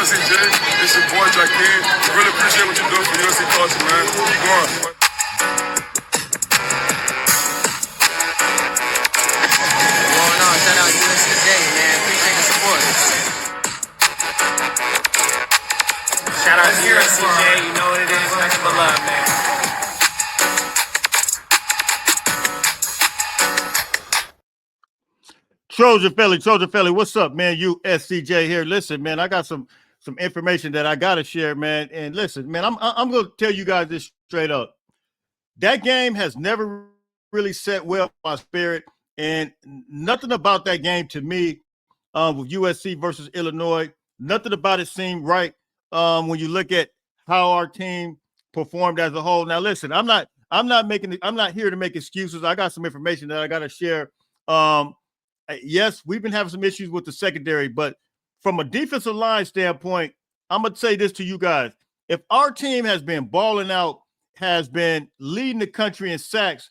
USC Jay, it's your boy Jaquin. Really appreciate what you're doing for USC culture, man. Keep going. Going on, shout out USC Jay, man. Appreciate the support. Shout out to USC Jay, you know what it is. Nothing but love, man. Trojan Philly, what's up, man? USCJ here. Listen, man, I got some information that I gotta share, man. And listen, man, I'm gonna tell you guys this straight up. That game has never really set well with my spirit, and nothing about that game to me, with USC versus Illinois, nothing about it seemed right. When you look at how our team performed as a whole. Now, listen, I'm not here to make excuses. I got some information that I gotta share. Yes, we've been having some issues with the secondary, but from a defensive line standpoint, I'm going to say this to you guys. If our team has been balling out, has been leading the country in sacks,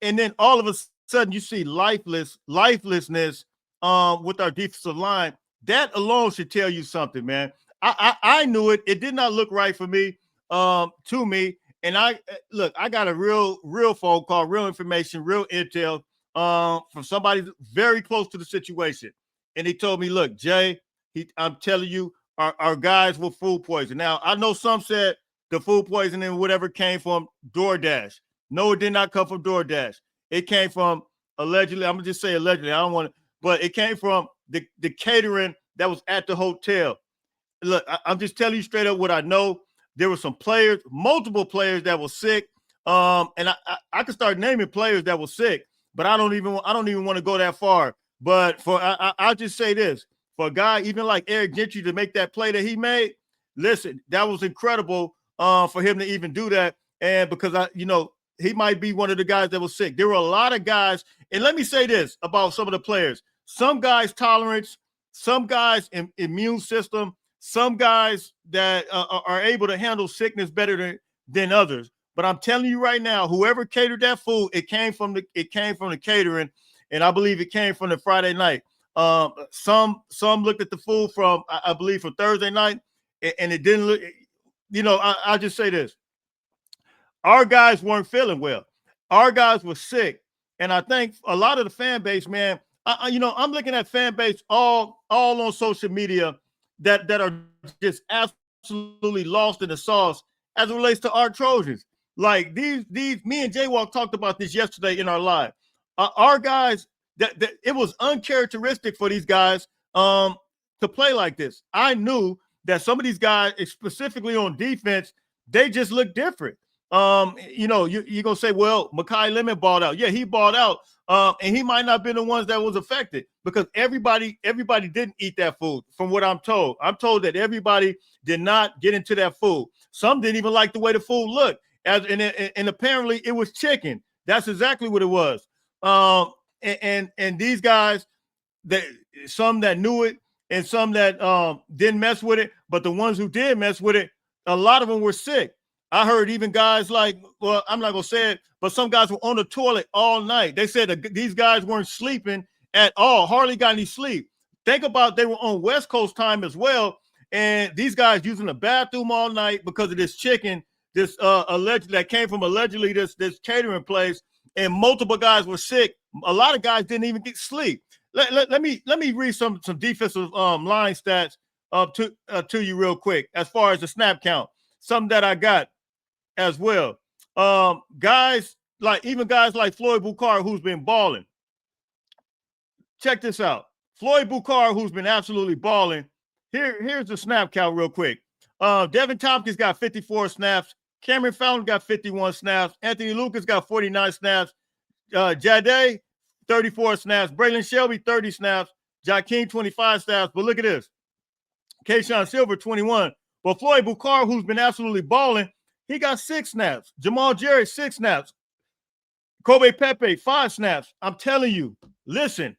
and then all of a sudden you see lifelessness with our defensive line, that alone should tell you something, man. I knew it. It did not look right for me, to me. And I got a real phone call, real information, real intel from somebody very close to the situation. And he told me, look, Jay, I'm telling you, our guys were food poisoned. Now, I know some said the food poisoning, whatever, came from DoorDash. No, it did not come from DoorDash. It came from, allegedly, I'm going to just say allegedly, I don't want to, but it came from the catering that was at the hotel. Look, I'm just telling you straight up what I know. There were some players, multiple players that were sick. And I could start naming players that were sick. But I don't even want to go that far. But I'll just say this: for a guy even like Eric Gentry to make that play that he made, listen, that was incredible for him to even do that. And because he might be one of the guys that was sick. There were a lot of guys, and let me say this about some of the players: some guys' tolerance, some guys' immune system, some guys that are able to handle sickness better than others. But I'm telling you right now, whoever catered that food, it came from the catering, and I believe it came from the Friday night. Some looked at the food from I believe from Thursday night, and it didn't look. I'll just say this: our guys weren't feeling well. Our guys were sick, and I think a lot of the fan base, man. I'm looking at fan base all on social media that are just absolutely lost in the sauce as it relates to our Trojans. Like these, me and Jay Walk talked about this yesterday in our live. Our guys, that it was uncharacteristic for these guys to play like this. I knew that some of these guys, specifically on defense, they just look different. You're gonna say, well, Mekhi Lemon balled out. Yeah, he balled out, and he might not have been the ones that was affected because everybody didn't eat that food. From what I'm told that everybody did not get into that food. Some didn't even like the way the food looked. And apparently it was chicken. That's exactly what it was. And these guys, some that knew it and some that didn't mess with it, but the ones who did mess with it, a lot of them were sick. I heard even guys like, well, I'm not going to say it, but some guys were on the toilet all night. They said that these guys weren't sleeping at all, hardly got any sleep. Think about they were on West Coast time as well, and these guys using the bathroom all night because of this chicken. This allegedly that came from this catering place, and multiple guys were sick. A lot of guys didn't even get sleep. Let me read some defensive line stats to you real quick as far as the snap count. Something that I got as well. Guys like Floyd Boucar, who's been balling. Check this out. Floyd Boucar, who's been absolutely balling. Here's the snap count real quick. Devin Tompkins got 54 snaps. Cameron Fountain got 51 snaps. Anthony Lucas got 49 snaps. Jade, 34 snaps. Braylon Shelby, 30 snaps. Jakeem, 25 snaps. But look at this. Kayshawn Silver, 21. But Floyd Boucar, who's been absolutely balling, he got 6 snaps. Jamal Jarrett, 6 snaps. Kobe Pepe, 5 snaps. I'm telling you, listen,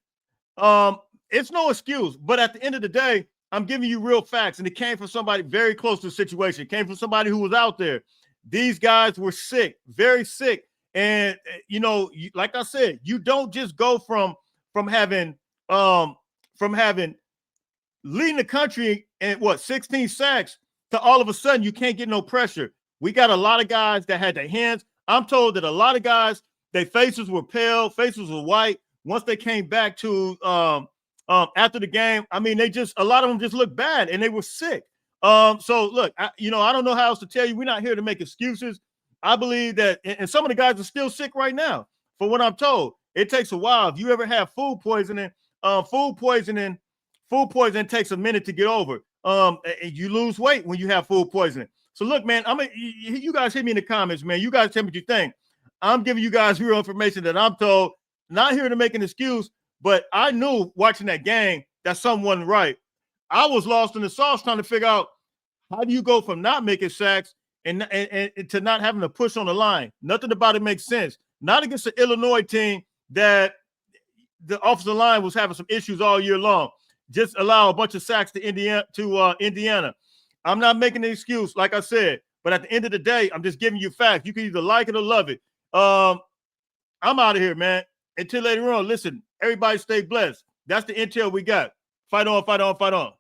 it's no excuse. But at the end of the day, I'm giving you real facts. And it came from somebody very close to the situation. It came from somebody who was out there. These guys were sick, very sick. And, like I said, you don't just go from having leading the country in 16 sacks to all of a sudden you can't get no pressure. We got a lot of guys that had their hands. I'm told that a lot of guys, their faces were pale, faces were white. Once they came back to after the game, I mean, a lot of them just looked bad and they were sick. So look, I don't know how else to tell you. We're not here to make excuses. I believe that, and some of the guys are still sick right now. For what I'm told, it takes a while. If you ever have food poisoning takes a minute to get over. You lose weight when you have food poisoning. So look, man, you guys hit me in the comments, man. You guys tell me what you think. I'm giving you guys real information that I'm told. Not here to make an excuse, but I knew watching that game that something wasn't right. I was lost in the sauce trying to figure out how do you go from not making sacks and to not having to push on the line. Nothing about it makes sense. Not against the Illinois team that the offensive line was having some issues all year long. Just allow a bunch of sacks to Indiana. I'm not making an excuse, like I said, but at the end of the day, I'm just giving you facts. You can either like it or love it. I'm out of here, man. Until later on, listen, everybody stay blessed. That's the intel we got. Fight on, fight on, fight on.